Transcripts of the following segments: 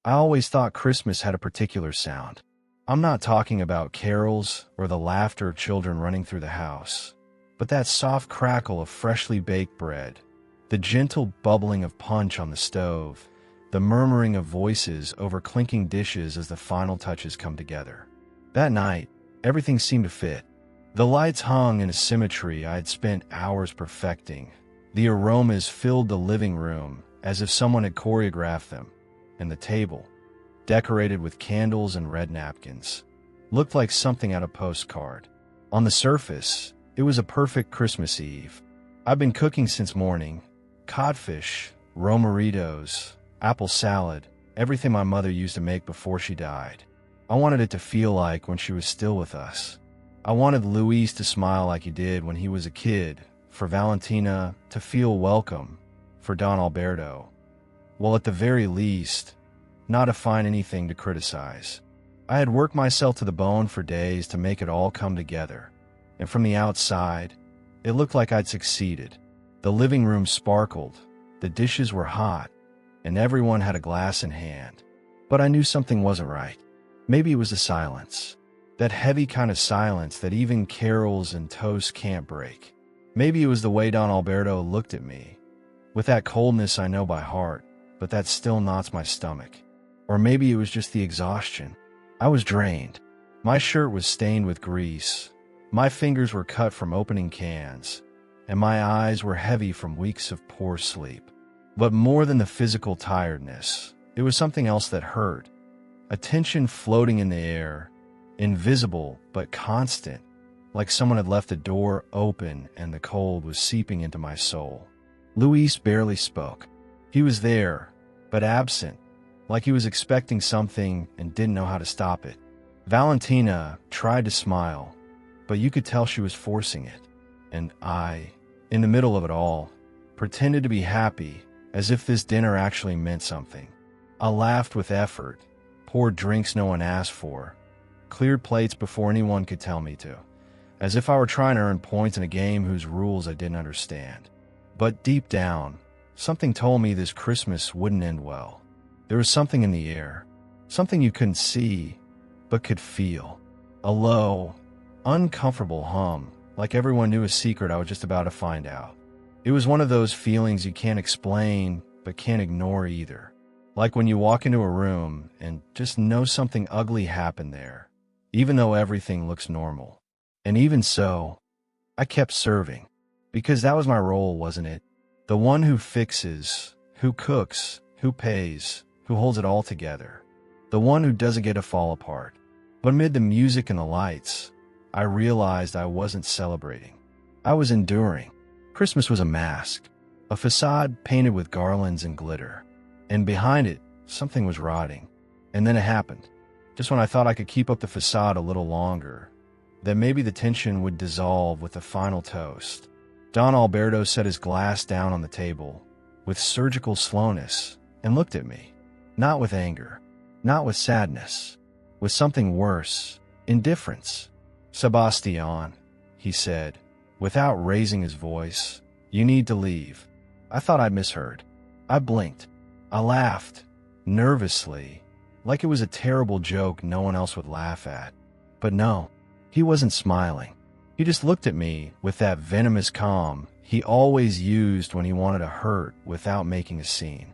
I always thought Christmas had a particular sound. I'm not talking about carols or the laughter of children running through the house, but that soft crackle of freshly baked bread, the gentle bubbling of punch on the stove, the murmuring of voices over clinking dishes as the final touches come together. That night, everything seemed to fit. The lights hung in a symmetry I had spent hours perfecting. The aromas filled the living room as if someone had choreographed them, and the table, decorated with candles and red napkins, looked like something out of a postcard. On the surface, it was a perfect Christmas Eve. I'd been cooking since morning: codfish, romeritos, apple salad, everything my mother used to make before she died. I wanted it to feel like when she was still with us. I wanted Luis to smile like he did when he was a kid, for Valentina to feel welcome, for Don Alberto, well, at the very least, not to find anything to criticize. I had worked myself to the bone for days to make it all come together, and from the outside, it looked like I'd succeeded. The living room sparkled, the dishes were hot, and everyone had a glass in hand. But I knew something wasn't right. Maybe it was the silence, that heavy kind of silence that even carols and toast can't break. Maybe it was the way Don Alberto looked at me, with that coldness I know by heart, but that still knots my stomach. Or maybe it was just the exhaustion. I was drained. My shirt was stained with grease. My fingers were cut from opening cans, and my eyes were heavy from weeks of poor sleep. But more than the physical tiredness, it was something else that hurt. A tension floating in the air, invisible but constant, like someone had left the door open and the cold was seeping into my soul. Luis barely spoke. He was there, but absent, like he was expecting something and didn't know how to stop it. Valentina tried to smile, but you could tell she was forcing it. And I, in the middle of it all, pretended to be happy, as if this dinner actually meant something. I laughed with effort, poured drinks no one asked for, cleared plates before anyone could tell me to, as if I were trying to earn points in a game whose rules I didn't understand. But deep down, something told me this Christmas wouldn't end well. There was something in the air, something you couldn't see, but could feel. A low, uncomfortable hum, like everyone knew a secret I was just about to find out. It was one of those feelings you can't explain, but can't ignore either. Like when you walk into a room and just know something ugly happened there, even though everything looks normal. And even so, I kept serving, because that was my role, wasn't it? The one who fixes, who cooks, who pays, who holds it all together. The one who doesn't get to fall apart. But amid the music and the lights, I realized I wasn't celebrating. I was enduring. Christmas was a mask, a facade painted with garlands and glitter. And behind it, something was rotting. And then it happened. Just when I thought I could keep up the facade a little longer, that maybe the tension would dissolve with the final toast. Don Alberto set his glass down on the table with surgical slowness and looked at me, not with anger, not with sadness, with something worse, indifference. "Sebastián," he said, without raising his voice, "you need to leave." I thought I'd misheard. I blinked. I laughed, nervously, like it was a terrible joke no one else would laugh at. But no, he wasn't smiling. He just looked at me with that venomous calm he always used when he wanted to hurt without making a scene.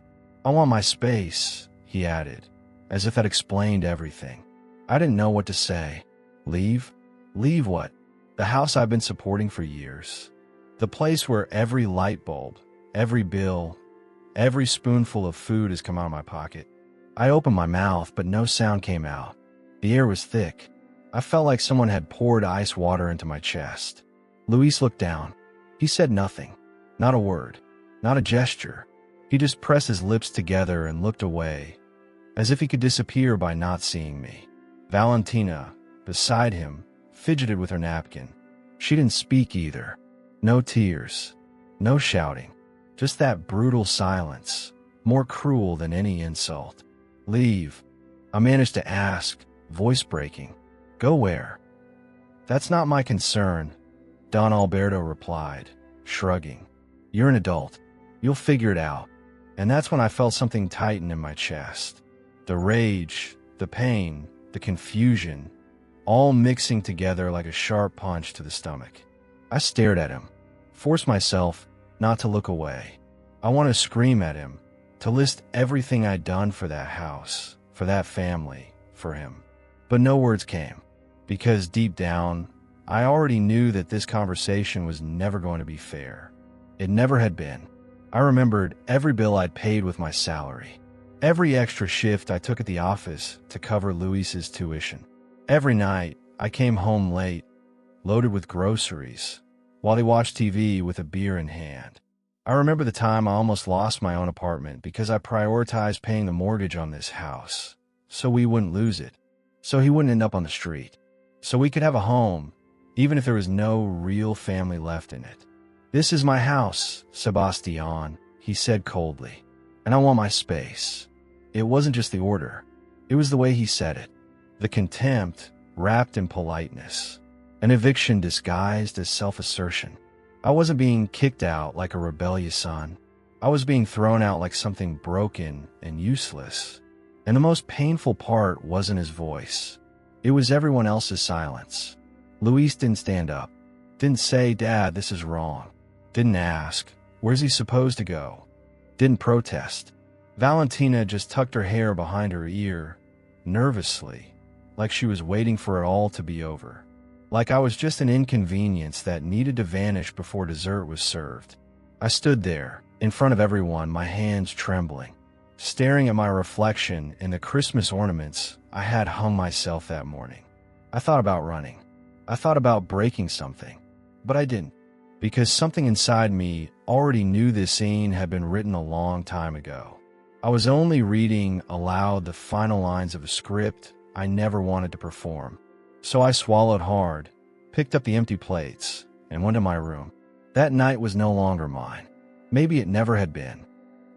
"I want my space," he added, as if that explained everything. I didn't know what to say. Leave? Leave what? The house I've been supporting for years. The place where every light bulb, every bill, every spoonful of food has come out of my pocket. I opened my mouth, but no sound came out. The air was thick. I felt like someone had poured ice water into my chest. Luis looked down. He said nothing. Not a word. Not a gesture. He just pressed his lips together and looked away, as if he could disappear by not seeing me. Valentina, beside him, fidgeted with her napkin. She didn't speak either. No tears. No shouting. Just that brutal silence, more cruel than any insult. "Leave," I managed to ask, voice breaking. "Go where?" "That's not my concern," Don Alberto replied, shrugging. "You're an adult. You'll figure it out." And that's when I felt something tighten in my chest. The rage, the pain, the confusion, all mixing together like a sharp punch to the stomach. I stared at him, forced myself not to look away. I wanted to scream at him, to list everything I'd done for that house, for that family, for him. But no words came, because deep down, I already knew that this conversation was never going to be fair. It never had been. I remembered every bill I'd paid with my salary, every extra shift I took at the office to cover Luis's tuition. Every night, I came home late, loaded with groceries, while he watched TV with a beer in hand. I remember the time I almost lost my own apartment because I prioritized paying the mortgage on this house, so we wouldn't lose it, so he wouldn't end up on the street, so we could have a home, even if there was no real family left in it. "This is my house, Sebastián," he said coldly, "and I want my space." It wasn't just the order. It was the way he said it. The contempt wrapped in politeness. An eviction disguised as self-assertion. I wasn't being kicked out like a rebellious son. I was being thrown out like something broken and useless. And the most painful part wasn't his voice. It was everyone else's silence. Luis didn't stand up. Didn't say, "Dad, this is wrong." Didn't ask, "Where's he supposed to go?" Didn't protest. Valentina just tucked her hair behind her ear, nervously, like she was waiting for it all to be over. Like I was just an inconvenience that needed to vanish before dessert was served. I stood there, in front of everyone, my hands trembling, staring at my reflection in the Christmas ornaments I had hung myself that morning. I thought about running. I thought about breaking something, but I didn't, because something inside me already knew this scene had been written a long time ago. I was only reading aloud the final lines of a script I never wanted to perform. So I swallowed hard, picked up the empty plates, and went to my room. That night was no longer mine. Maybe it never had been.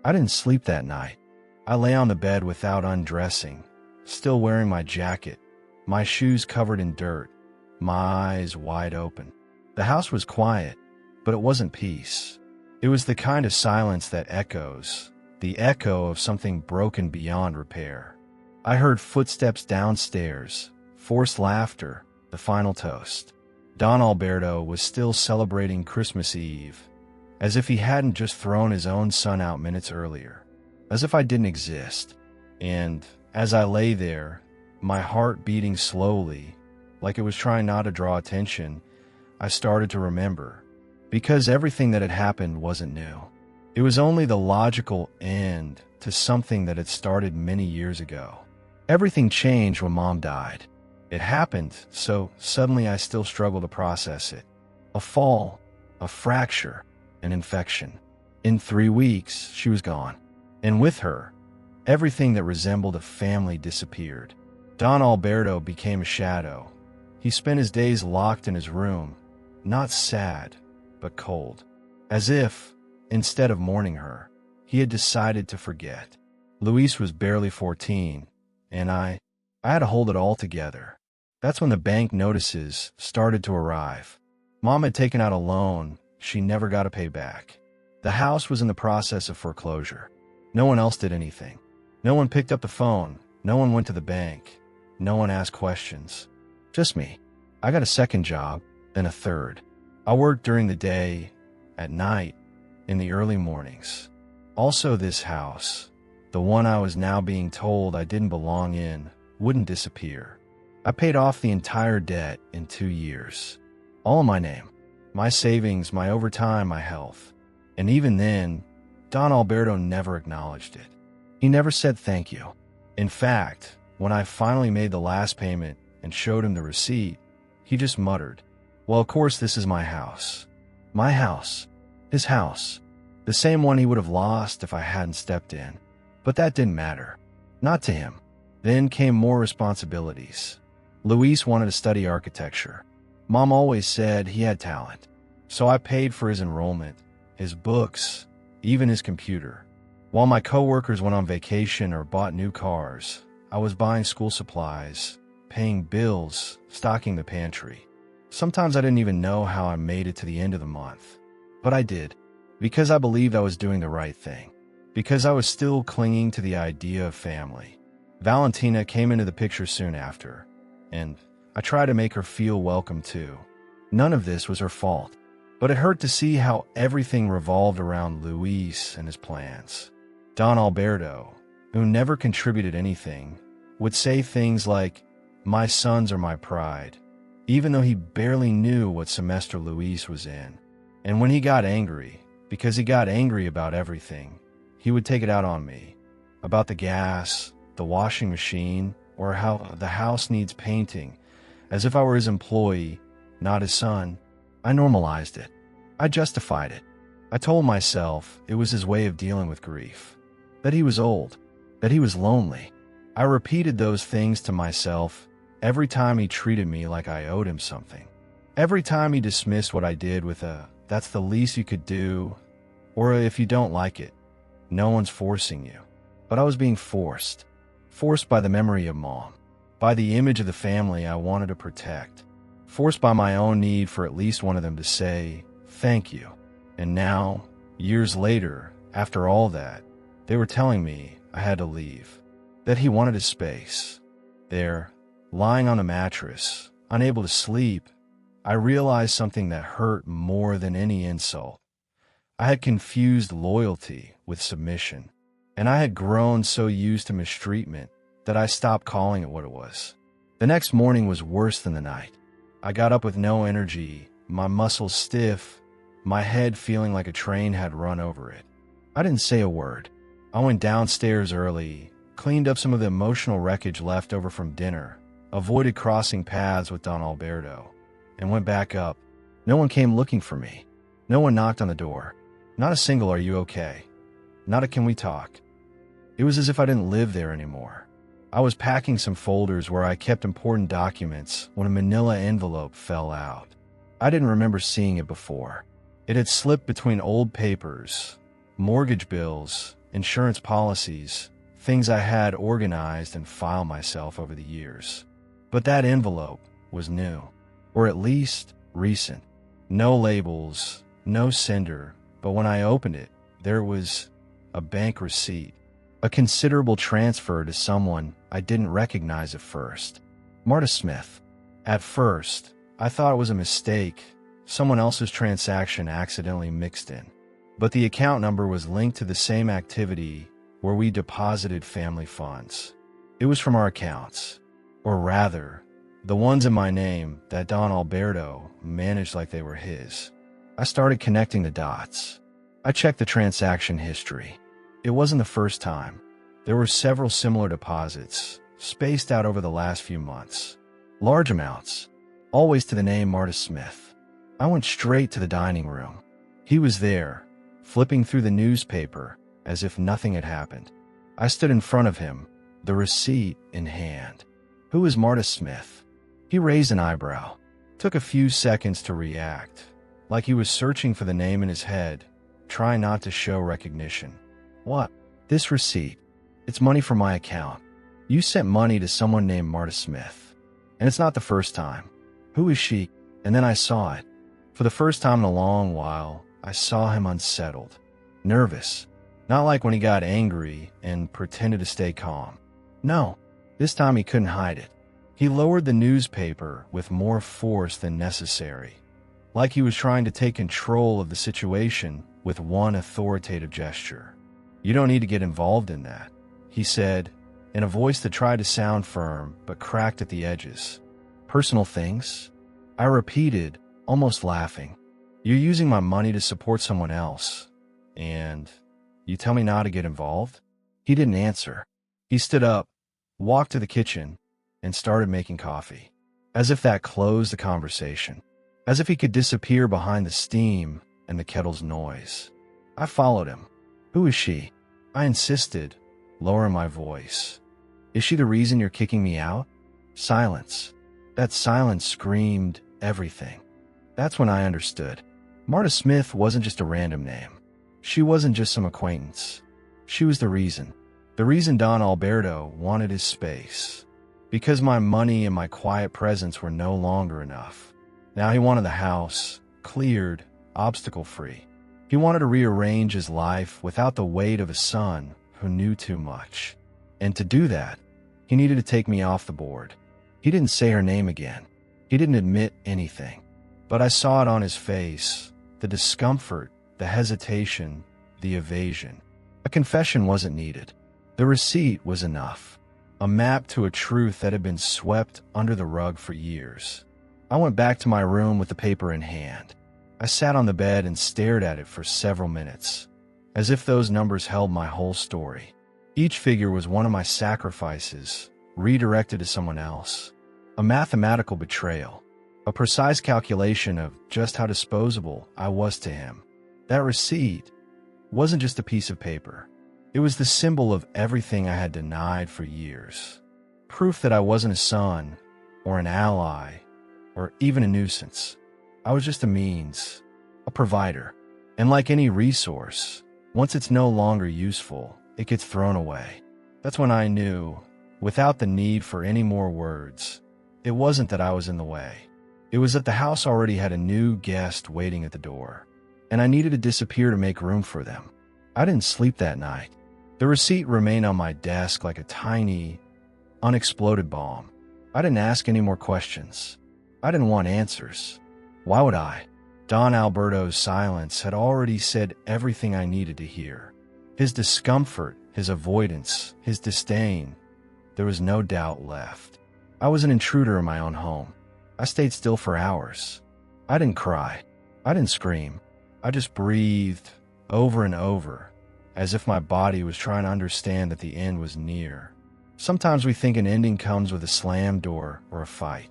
I didn't sleep that night. I lay on the bed without undressing, still wearing my jacket, my shoes covered in dirt, my eyes wide open. The house was quiet, but it wasn't peace. It was the kind of silence that echoes, the echo of something broken beyond repair. I heard footsteps downstairs, forced laughter, the final toast. Don Alberto was still celebrating Christmas Eve, as if he hadn't just thrown his own son out minutes earlier, as if I didn't exist. And as I lay there, my heart beating slowly, like it was trying not to draw attention, I started to remember, because everything that had happened wasn't new. It was only the logical end to something that had started many years ago. Everything changed when Mom died. It happened, so suddenly I still struggle to process it. A fall, a fracture, an infection. In 3 weeks, she was gone. And with her, everything that resembled a family disappeared. Don Alberto became a shadow. He spent his days locked in his room, not sad, but cold. As if, instead of mourning her, he had decided to forget. Luis was barely 14, and I had to hold it all together. That's when the bank notices started to arrive. Mom had taken out a loan she never got to pay back. The house was in the process of foreclosure. No one else did anything. No one picked up the phone. No one went to the bank. No one asked questions. Just me. I got a second job, then a third. I worked during the day, at night, in the early mornings. Also, this house, the one I was now being told I didn't belong in, wouldn't disappear. I paid off the entire debt in 2 years. All in my name. My savings, my overtime, my health. And even then, Don Alberto never acknowledged it. He never said thank you. In fact, when I finally made the last payment and showed him the receipt, he just muttered, "Well, of course this is my house." My house. His house. The same one he would have lost if I hadn't stepped in. But that didn't matter. Not to him. Then came more responsibilities. Luis wanted to study architecture. Mom always said he had talent. So I paid for his enrollment, his books, even his computer. While my coworkers went on vacation or bought new cars, I was buying school supplies, paying bills, stocking the pantry. Sometimes I didn't even know how I made it to the end of the month. But I did, because I believed I was doing the right thing, because I was still clinging to the idea of family. Valentina came into the picture soon after, and I tried to make her feel welcome too. None of this was her fault, but it hurt to see how everything revolved around Luis and his plans. Don Alberto, who never contributed anything, would say things like, "My sons are my pride," even though he barely knew what semester Luis was in. And when he got angry, because he got angry about everything, he would take it out on me. About the gas, the washing machine, or how the house needs painting, as if I were his employee, not his son. I normalized it. I justified it. I told myself it was his way of dealing with grief, that he was old, that he was lonely. I repeated those things to myself every time he treated me like I owed him something. Every time he dismissed what I did with a, "That's the least you could do," or "If you don't like it, no one's forcing you." But I was being forced. Forced by the memory of Mom, by the image of the family I wanted to protect, forced by my own need for at least one of them to say, "Thank you." And now, years later, after all that, they were telling me I had to leave, that he wanted his space. There, lying on a mattress, unable to sleep, I realized something that hurt more than any insult. I had confused loyalty with submission, and I had grown so used to mistreatment that I stopped calling it what it was. The next morning was worse than the night. I got up with no energy, my muscles stiff, my head feeling like a train had run over it. I didn't say a word. I went downstairs early, cleaned up some of the emotional wreckage left over from dinner, avoided crossing paths with Don Alberto, and went back up. No one came looking for me. No one knocked on the door. Not a single "Are you okay?" Not a "Can we talk?" It was as if I didn't live there anymore. I was packing some folders where I kept important documents when a manila envelope fell out. I didn't remember seeing it before. It had slipped between old papers, mortgage bills, insurance policies, things I had organized and filed myself over the years. But that envelope was new, or at least recent. No labels, no sender, but when I opened it, there was a bank receipt, a considerable transfer to someone I didn't recognize at first. Marta Smith. At first, I thought it was a mistake, someone else's transaction accidentally mixed in. But the account number was linked to the same activity where we deposited family funds. It was from our accounts, or rather, the ones in my name that Don Alberto managed like they were his. I started connecting the dots. I checked the transaction history. It wasn't the first time. There were several similar deposits, spaced out over the last few months. Large amounts, always to the name Marta Smith. I went straight to the dining room. He was there, flipping through the newspaper as if nothing had happened. I stood in front of him, the receipt in hand. "Who is Marta Smith?" He raised an eyebrow, took a few seconds to react, like he was searching for the name in his head, trying not to show recognition. "What?" "This receipt. It's money from my account. You sent money to someone named Marta Smith. And it's not the first time. Who is she?" And then I saw it. For the first time in a long while, I saw him unsettled, nervous, not like when he got angry and pretended to stay calm. No, this time he couldn't hide it. He lowered the newspaper with more force than necessary, like he was trying to take control of the situation with one authoritative gesture. "You don't need to get involved in that," he said, in a voice that tried to sound firm but cracked at the edges. "Personal things?" I repeated, almost laughing. "You're using my money to support someone else, and you tell me not to get involved?" He didn't answer. He stood up, walked to the kitchen, and started making coffee, as if that closed the conversation, as if he could disappear behind the steam and the kettle's noise. I followed him. "Who is she?" I insisted, lowering my voice. "Is she the reason you're kicking me out?" Silence. That silence screamed everything. That's when I understood. Marta Smith wasn't just a random name. She wasn't just some acquaintance. She was the reason. The reason Don Alberto wanted his space. Because my money and my quiet presence were no longer enough. Now he wanted the house, cleared, obstacle-free. He wanted to rearrange his life without the weight of a son who knew too much. And to do that, He needed to take me off the board. He didn't say her name again. He didn't admit anything. But I saw it on his face, the discomfort, the hesitation, the evasion. A confession wasn't needed. The receipt was enough. A map to a truth that had been swept under the rug for years. I went back to my room with the paper in hand. I sat on the bed and stared at it for several minutes, as if those numbers held my whole story. Each figure was one of my sacrifices, redirected to someone else. A mathematical betrayal. A precise calculation of just how disposable I was to him. That receipt wasn't just a piece of paper. It was the symbol of everything I had denied for years. Proof that I wasn't a son, or an ally, or even a nuisance. I was just a means, a provider. And like any resource, once it's no longer useful, it gets thrown away. That's when I knew, without the need for any more words, it wasn't that I was in the way. It was that the house already had a new guest waiting at the door, and I needed to disappear to make room for them. I didn't sleep that night. The receipt remained on my desk like a tiny, unexploded bomb. I didn't ask any more questions. I didn't want answers. Why would I? Don Alberto's silence had already said everything I needed to hear. His discomfort, his avoidance, his disdain. There was no doubt left. I was an intruder in my own home. I stayed still for hours. I didn't cry. I didn't scream. I just breathed over and over, as if my body was trying to understand that the end was near. Sometimes we think an ending comes with a slammed door or a fight.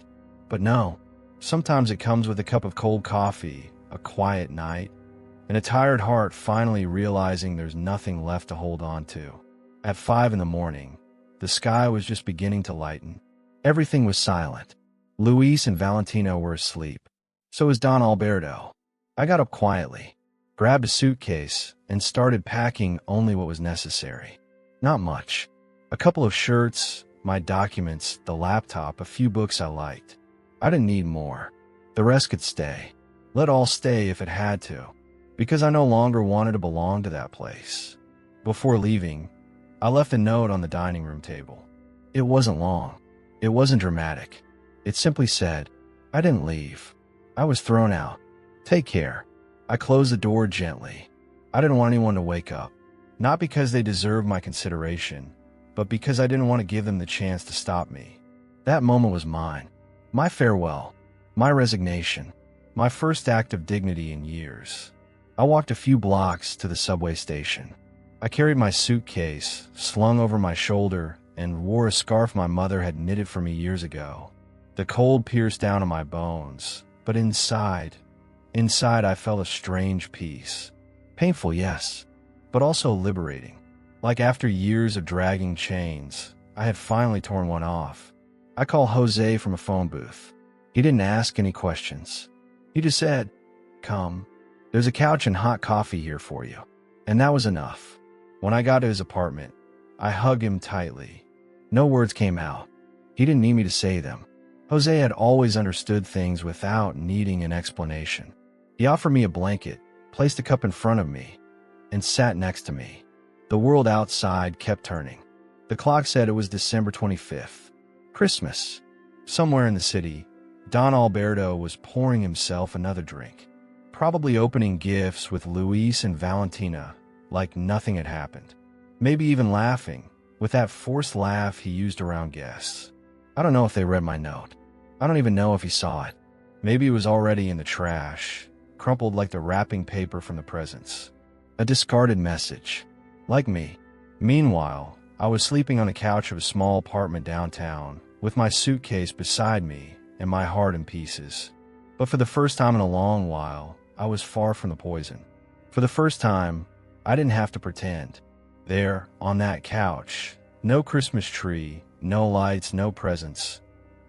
But no, sometimes it comes with a cup of cold coffee, a quiet night, and a tired heart finally realizing there's nothing left to hold on to. At 5 a.m, the sky was just beginning to lighten. Everything was silent. Luis and Valentina were asleep. So was Don Alberto. I got up quietly, grabbed a suitcase, and started packing only what was necessary. Not much. A couple of shirts, my documents, the laptop, a few books I liked. I didn't need more. The rest could stay. Let all stay if it had to, because I no longer wanted to belong to that place. Before leaving, I left a note on the dining room table. It wasn't long. It wasn't dramatic. It simply said, I didn't leave. I was thrown out. Take care. I closed the door gently. I didn't want anyone to wake up. Not because they deserved my consideration, but because I didn't want to give them the chance to stop me. That moment was mine. My farewell. My resignation. My first act of dignity in years. I walked a few blocks to the subway station. I carried my suitcase, slung over my shoulder, and wore a scarf my mother had knitted for me years ago. The cold pierced down to my bones, but inside I felt a strange peace. Painful, yes, but also liberating. Like after years of dragging chains, I had finally torn one off. I called Jose from a phone booth. He didn't ask any questions. He just said, come. There's a couch and hot coffee here for you. And that was enough. When I got to his apartment, I hugged him tightly. No words came out. He didn't need me to say them. Jose had always understood things without needing an explanation. He offered me a blanket, placed a cup in front of me, and sat next to me. The world outside kept turning. The clock said it was December 25th, Christmas. Somewhere in the city, Don Alberto was pouring himself another drink, probably opening gifts with Luis and Valentina like nothing had happened. Maybe even laughing, with that forced laugh he used around guests. I don't know if they read my note. I don't even know if he saw it. Maybe it was already in the trash, crumpled like the wrapping paper from the presents. A discarded message. Like me. Meanwhile, I was sleeping on the couch of a small apartment downtown, with my suitcase beside me and my heart in pieces. But for the first time in a long while, I was far from the poison. For the first time, I didn't have to pretend. There, on that couch, no Christmas tree, no lights, no presents.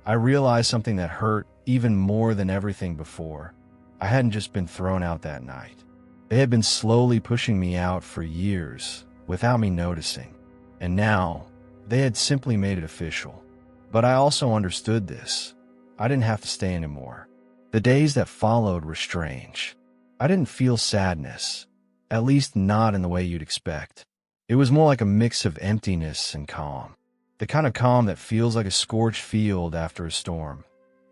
I realized something that hurt even more than everything before. I hadn't just been thrown out that night. They had been slowly pushing me out for years, without me noticing. And now, they had simply made it official. But I also understood this. I didn't have to stay anymore. The days that followed were strange. I didn't feel sadness, at least not in the way you'd expect. It was more like a mix of emptiness and calm. The kind of calm that feels like a scorched field after a storm.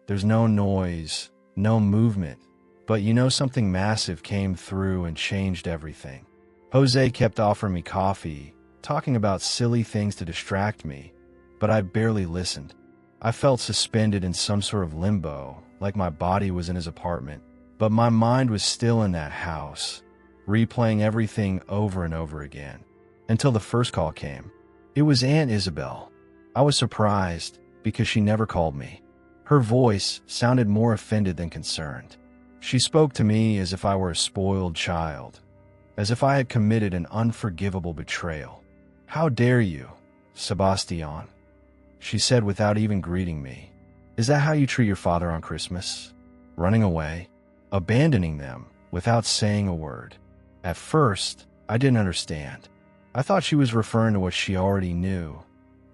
There's no noise, no movement, but you know something massive came through and changed everything. Jose kept offering me coffee, talking about silly things to distract me, but I barely listened. I felt suspended in some sort of limbo, like my body was in his apartment, but my mind was still in that house, replaying everything over and over again, until the first call came. It was Aunt Isabel. I was surprised because she never called me. Her voice sounded more offended than concerned. She spoke to me as if I were a spoiled child, as if I had committed an unforgivable betrayal. "How dare you, Sebastián?" she said without even greeting me. "Is that how you treat your father on Christmas? Running away, abandoning them without saying a word?" At first, I didn't understand. I thought she was referring to what she already knew,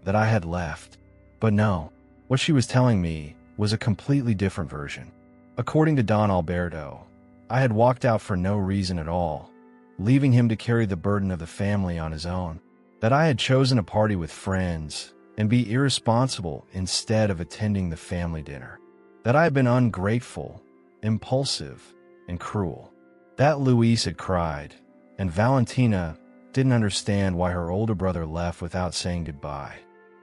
that I had left. But no, what she was telling me was a completely different version. According to Don Alberto, I had walked out for no reason at all, leaving him to carry the burden of the family on his own. That I had chosen a party with friends and be irresponsible instead of attending the family dinner. That I had been ungrateful, impulsive, and cruel. That Luis had cried, and Valentina didn't understand why her older brother left without saying goodbye.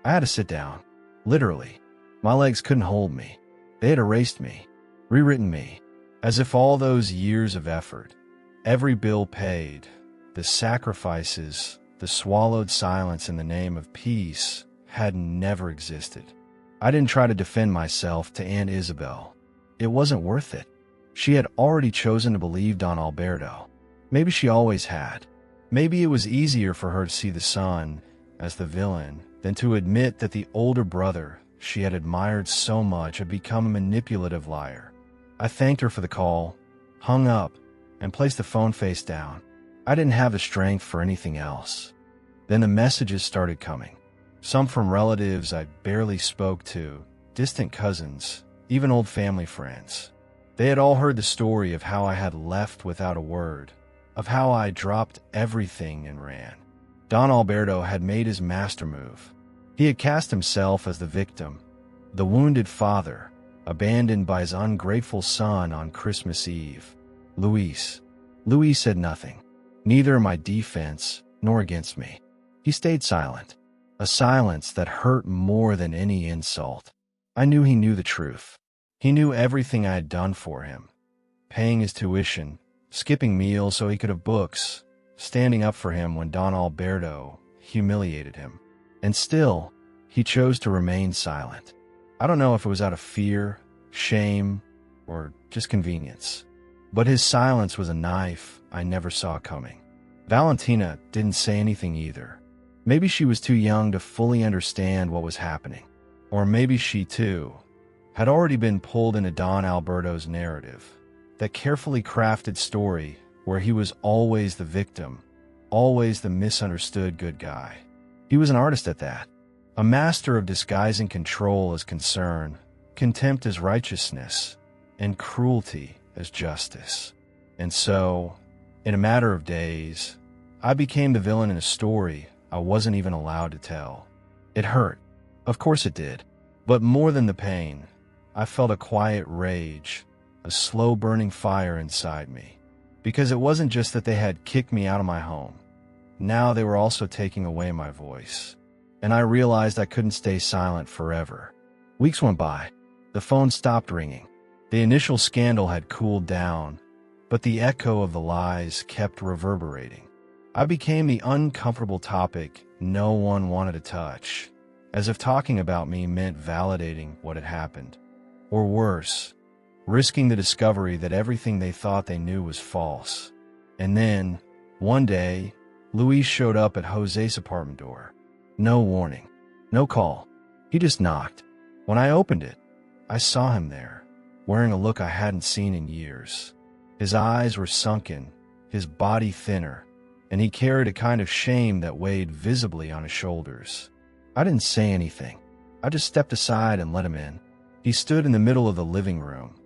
I had to sit down. Literally. My legs couldn't hold me. They had erased me, rewritten me, as if all those years of effort, every bill paid, the sacrifices, the swallowed silence in the name of peace had never existed. I didn't try to defend myself to Aunt Isabel. It wasn't worth it. She had already chosen to believe Don Alberto. Maybe she always had. Maybe it was easier for her to see the son as the villain than to admit that the older brother she had admired so much had become a manipulative liar. I thanked her for the call, hung up, and placed the phone face down. I didn't have the strength for anything else. Then the messages started coming. Some from relatives I barely spoke to, distant cousins, even old family friends. They had all heard the story of how I had left without a word, of how I dropped everything and ran. Don Alberto had made his master move. He had cast himself as the victim, the wounded father, abandoned by his ungrateful son on Christmas Eve. Luis said nothing, neither in my defense nor against me. He stayed silent, a silence that hurt more than any insult. I knew he knew the truth. He knew everything I had done for him, paying his tuition, skipping meals so he could have books, standing up for him when Don Alberto humiliated him. And still, he chose to remain silent. I don't know if it was out of fear, shame, or just convenience. But his silence was a knife I never saw coming. Valentina didn't say anything either. Maybe she was too young to fully understand what was happening. Or maybe she, too, had already been pulled into Don Alberto's narrative, that carefully crafted story where he was always the victim, always the misunderstood good guy. He was an artist at that, a master of disguising control as concern, contempt as righteousness, and cruelty as justice. And so, in a matter of days, I became the villain in a story I wasn't even allowed to tell. It hurt. Of course it did. But more than the pain, I felt a quiet rage, a slow-burning fire inside me. Because it wasn't just that they had kicked me out of my home. Now they were also taking away my voice. And I realized I couldn't stay silent forever. Weeks went by. The phone stopped ringing. The initial scandal had cooled down, but the echo of the lies kept reverberating. I became the uncomfortable topic no one wanted to touch, as if talking about me meant validating what had happened. Or worse, risking the discovery that everything they thought they knew was false. And then, one day, Luis showed up at Jose's apartment door. No warning, no call. He just knocked. When I opened it, I saw him there, wearing a look I hadn't seen in years. His eyes were sunken, his body thinner, and he carried a kind of shame that weighed visibly on his shoulders. I didn't say anything. I just stepped aside and let him in. He stood in the middle of the living room,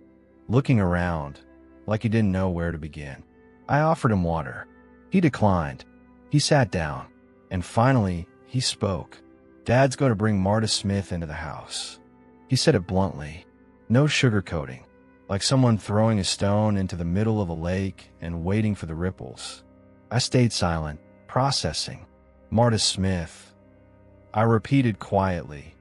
looking around like he didn't know where to begin. I offered him water. He declined. He sat down, and finally he spoke. Dad's going to bring Marta Smith into the house. He said it bluntly. No sugarcoating, like someone throwing a stone into the middle of a lake and waiting for the ripples. I stayed silent, processing. Marta Smith. I repeated quietly,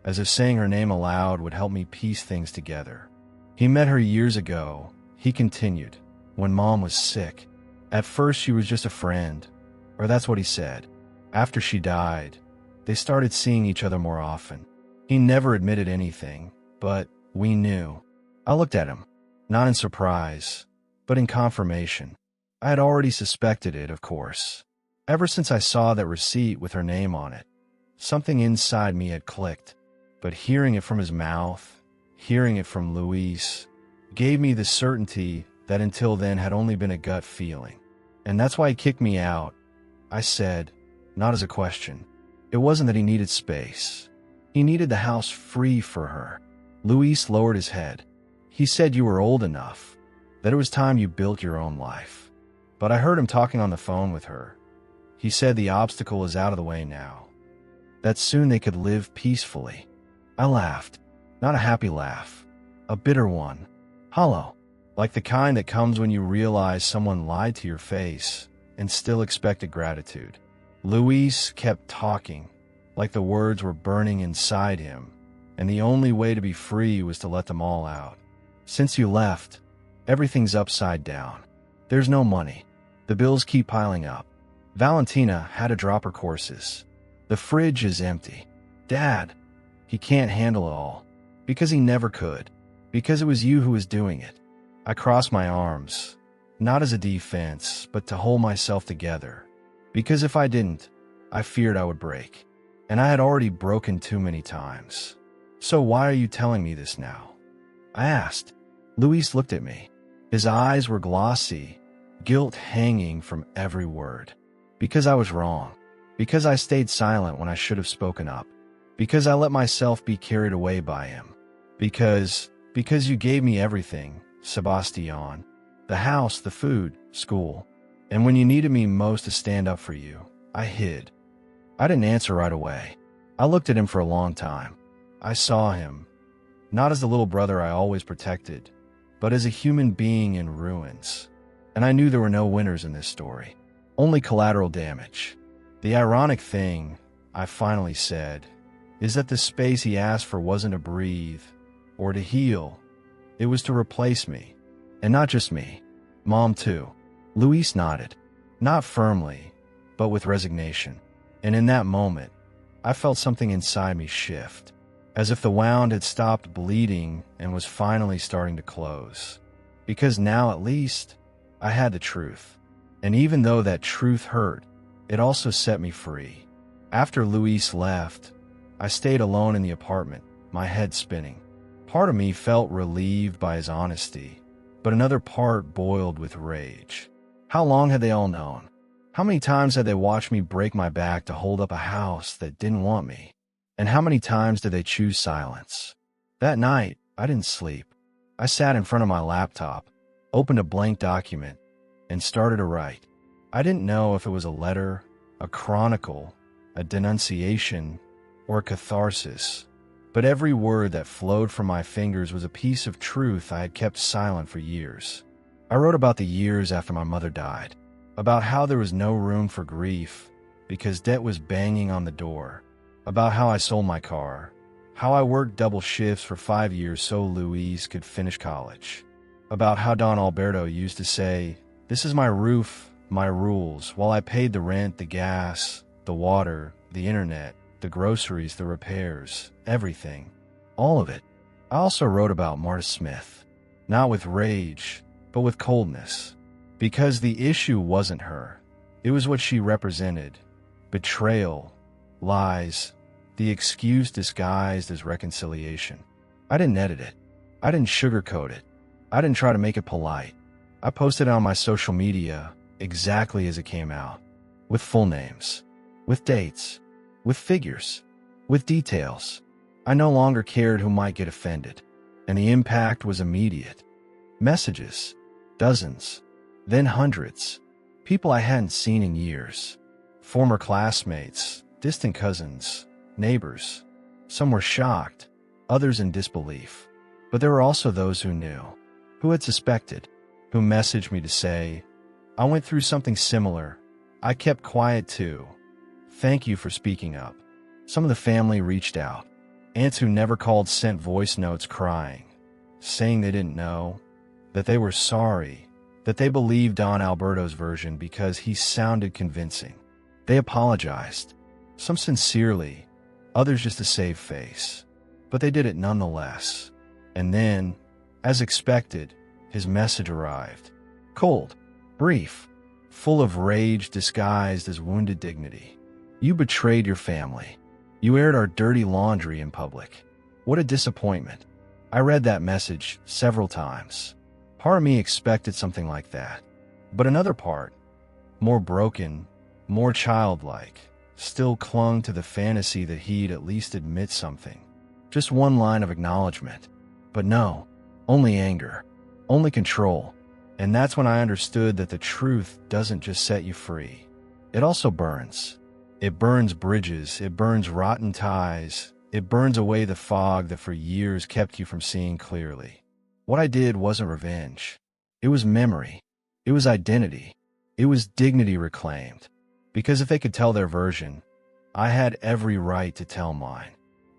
as if saying her name aloud would help me piece things together. He met her years ago, he continued, when Mom was sick. At first she was just a friend, or that's what he said. After she died, they started seeing each other more often. He never admitted anything, but we knew. I looked at him, not in surprise, but in confirmation. I had already suspected it, of course. Ever since I saw that receipt with her name on it, something inside me had clicked. But hearing it from his mouth, hearing it from Luis, gave me the certainty that until then had only been a gut feeling. And that's why he kicked me out. I said, not as a question. It wasn't that he needed space. He needed the house free for her. Luis lowered his head. He said you were old enough, that it was time you built your own life. But I heard him talking on the phone with her. He said the obstacle is out of the way now, that soon they could live peacefully. I laughed, not a happy laugh, a bitter one, hollow, like the kind that comes when you realize someone lied to your face and still expected gratitude. Luis kept talking, like the words were burning inside him, and the only way to be free was to let them all out. Since you left, everything's upside down. There's no money. The bills keep piling up. Valentina had to drop her courses. The fridge is empty. Dad, he can't handle it all. Because he never could. Because it was you who was doing it. I crossed my arms, not as a defense, but to hold myself together. Because if I didn't, I feared I would break. And I had already broken too many times. So why are you telling me this now? I asked. Luis looked at me. His eyes were glossy, guilt hanging from every word. Because I was wrong. Because I stayed silent when I should have spoken up. Because I let myself be carried away by him. Because you gave me everything, Sebastián. The house, the food, school. And when you needed me most to stand up for you, I hid. I didn't answer right away. I looked at him for a long time. I saw him, not as the little brother I always protected, but as a human being in ruins. And I knew there were no winners in this story. Only collateral damage. The ironic thing, I finally said, is that the space he asked for wasn't to breathe or to heal. It was to replace me. And not just me. Mom too. Luis nodded. Not firmly, but with resignation. And in that moment, I felt something inside me shift. As if the wound had stopped bleeding and was finally starting to close. Because now at least, I had the truth. And even though that truth hurt, it also set me free. After Luis left, I stayed alone in the apartment, my head spinning. Part of me felt relieved by his honesty, but another part boiled with rage. How long had they all known? How many times had they watched me break my back to hold up a house that didn't want me? And how many times did they choose silence? That night, I didn't sleep. I sat in front of my laptop, opened a blank document, and started to write. I didn't know if it was a letter, a chronicle, a denunciation, or a catharsis, but every word that flowed from my fingers was a piece of truth I had kept silent for years. I wrote about the years after my mother died, about how there was no room for grief because debt was banging on the door, about how I sold my car, how I worked double shifts for 5 years so Luis could finish college, about how Don Alberto used to say, "This is my roof, my rules," while I paid the rent, the gas, the water, the internet, the groceries, the repairs, everything. All of it. I also wrote about Marta Smith, not with rage, but with coldness. Because the issue wasn't her. It was what she represented. Betrayal, lies, the excuse disguised as reconciliation. I didn't edit it. I didn't sugarcoat it. I didn't try to make it polite. I posted it on my social media exactly as it came out. With full names. With dates. With figures. With details. I no longer cared who might get offended. And the impact was immediate. Messages. Dozens. Then hundreds. People I hadn't seen in years. Former classmates. Distant cousins. neighbors. Some were shocked, others in disbelief. But there were also those who knew, who had suspected, who messaged me to say, "I went through something similar. I kept quiet too. Thank you for speaking up." Some of the family reached out. Aunts who never called sent voice notes crying, saying they didn't know, that they were sorry, that they believed Don Alberto's version because he sounded convincing. They apologized, some sincerely, others just to save face. But they did it nonetheless. And then, as expected, his message arrived. Cold, brief, full of rage disguised as wounded dignity. "You betrayed your family. You aired our dirty laundry in public. What a disappointment." I read that message several times. Part of me expected something like that. But another part, more broken, more childlike, still clung to the fantasy that he'd at least admit something. Just one line of acknowledgement. But no, only anger, only control. And that's when I understood that the truth doesn't just set you free. It also burns. It burns bridges, it burns rotten ties, it burns away the fog that for years kept you from seeing clearly. What I did wasn't revenge. It was memory. It was identity. It was dignity reclaimed. Because if they could tell their version, I had every right to tell mine.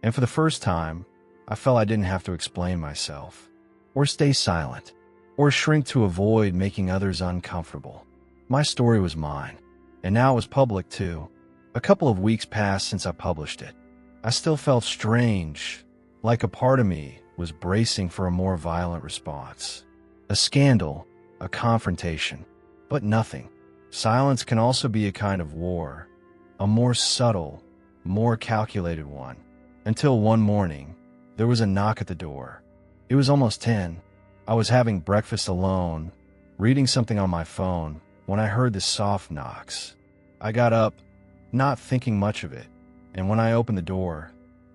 And for the first time, I felt I didn't have to explain myself, or stay silent, or shrink to avoid making others uncomfortable. My story was mine, and now it was public too. A couple of weeks passed since I published it. I still felt strange, like a part of me was bracing for a more violent response. A scandal, a confrontation, but nothing. Silence can also be a kind of war, a more subtle, more calculated one. Until one morning, there was a knock at the door. It was almost 10. I was having breakfast alone, reading something on my phone, when I heard the soft knocks. I got up, not thinking much of it, and when I opened the door,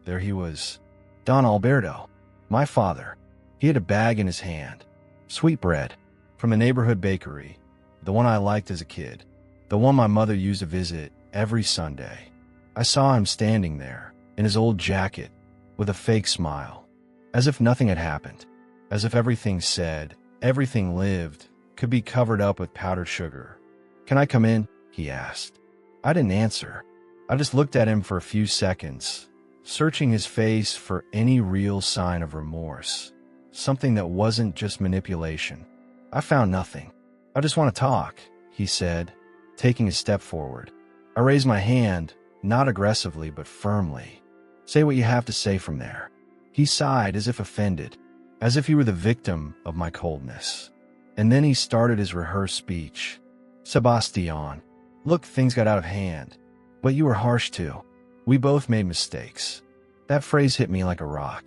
there he was, Don Alberto, my father. He had a bag in his hand, sweetbread, from a neighborhood bakery, the one I liked as a kid, the one my mother used to visit every Sunday. I saw him standing there, in his old jacket, with a fake smile, as if nothing had happened, as if everything said, everything lived, could be covered up with powdered sugar. "Can I come in?" he asked. I didn't answer. I just looked at him for a few seconds, searching his face for any real sign of remorse, something that wasn't just manipulation. I found nothing. "I just want to talk," he said, taking a step forward. I raised my hand, not aggressively but firmly. "Say what you have to say from there." He sighed as if offended, as if he were the victim of my coldness. And then he started his rehearsed speech. "Sebastián, look, things got out of hand. But you were harsh too. We both made mistakes." That phrase hit me like a rock.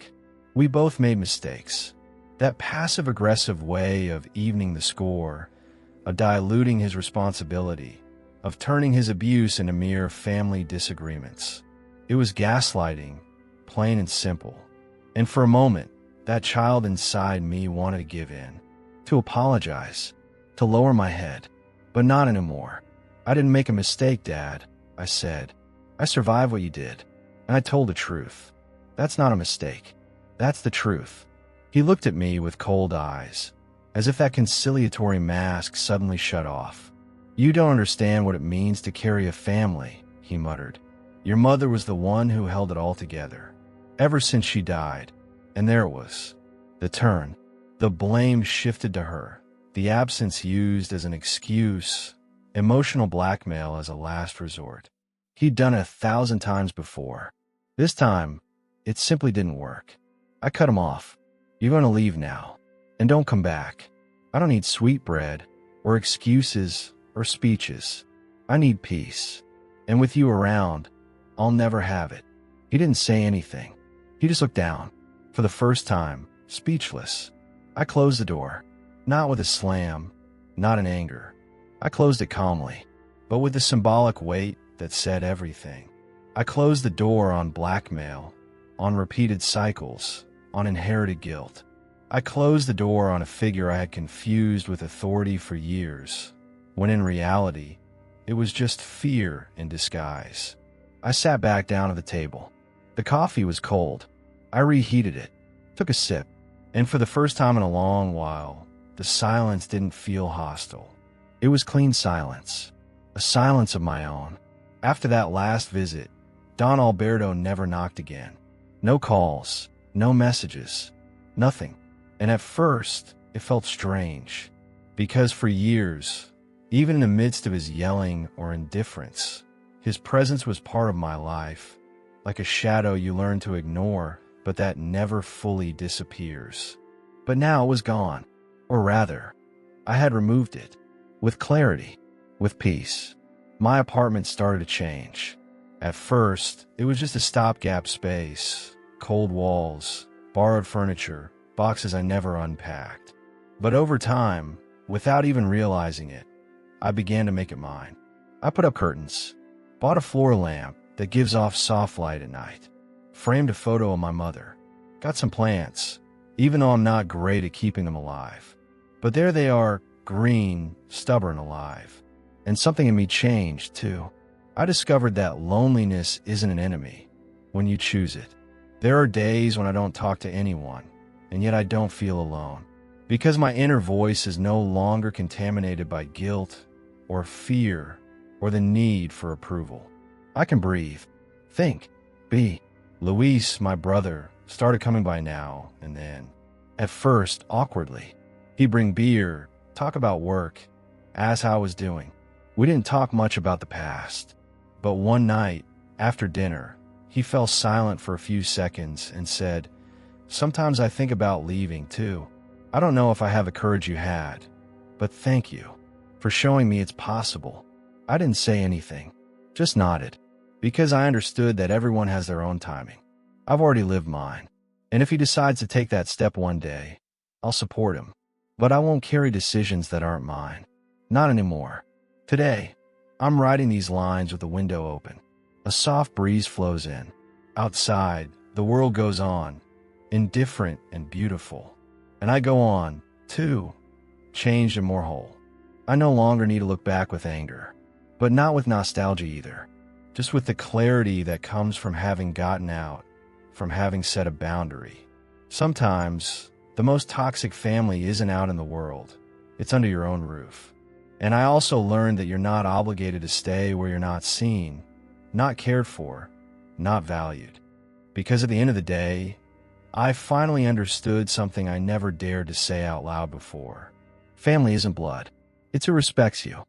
We both made mistakes. That passive-aggressive way of evening the score, of diluting his responsibility, of turning his abuse into mere family disagreements. It was gaslighting, plain and simple. And for a moment, that child inside me wanted to give in, to apologize, to lower my head. But not anymore. "I didn't make a mistake, Dad," I said. "I survived what you did, and I told the truth. That's not a mistake. That's the truth." He looked at me with cold eyes, as if that conciliatory mask suddenly shut off. "You don't understand what it means to carry a family," he muttered. "Your mother was the one who held it all together, ever since she died." And there it was. The turn. The blame shifted to her. The absence used as an excuse. Emotional blackmail as a last resort. He'd done it 1,000 times before. This time, it simply didn't work. I cut him off. "You're going to leave now. And don't come back. I don't need sweetbread, or excuses, or speeches. I need peace. And with you around, I'll never have it." He didn't say anything. He just looked down. For the first time, speechless. I closed the door. Not with a slam, not in anger. I closed it calmly, but with the symbolic weight that said everything. I closed the door on blackmail, on repeated cycles, on inherited guilt. I closed the door on a figure I had confused with authority for years, when in reality, it was just fear in disguise. I sat back down at the table. The coffee was cold. I reheated it, took a sip, and for the first time in a long while, the silence didn't feel hostile. It was clean silence, a silence of my own. After that last visit, Don Alberto never knocked again. No calls, no messages, nothing. And at first, it felt strange, because for years, even in the midst of his yelling or indifference, his presence was part of my life, like a shadow you learn to ignore, but that never fully disappears. But now it was gone, or rather, I had removed it, with clarity, with peace. My apartment started to change. At first, it was just a stopgap space, cold walls, borrowed furniture, boxes I never unpacked. But over time, without even realizing it, I began to make it mine. I put up curtains, bought a floor lamp that gives off soft light at night, framed a photo of my mother, got some plants, even though I'm not great at keeping them alive. But there they are, green, stubborn, alive. And something in me changed, too. I discovered that loneliness isn't an enemy when you choose it. There are days when I don't talk to anyone, and yet I don't feel alone, because my inner voice is no longer contaminated by guilt or fear or the need for approval. I can breathe, think, be. Luis, my brother, started coming by now and then. At first, awkwardly. He'd bring beer, talk about work, ask how I was doing. We didn't talk much about the past. But one night, after dinner, he fell silent for a few seconds and said, "Sometimes I think about leaving, too. I don't know if I have the courage you had, but thank you for showing me it's possible." I didn't say anything, just nodded, because I understood that everyone has their own timing. I've already lived mine, and if he decides to take that step one day, I'll support him. But I won't carry decisions that aren't mine. Not anymore. Today, I'm writing these lines with the window open. A soft breeze flows in. Outside, the world goes on, indifferent and beautiful. And I go on, too, changed and more whole. I no longer need to look back with anger, but not with nostalgia either. Just with the clarity that comes from having gotten out, from having set a boundary. Sometimes, the most toxic family isn't out in the world. It's under your own roof. And I also learned that you're not obligated to stay where you're not seen, not cared for, not valued. Because at the end of the day, I finally understood something I never dared to say out loud before. Family isn't blood. It's who respects you.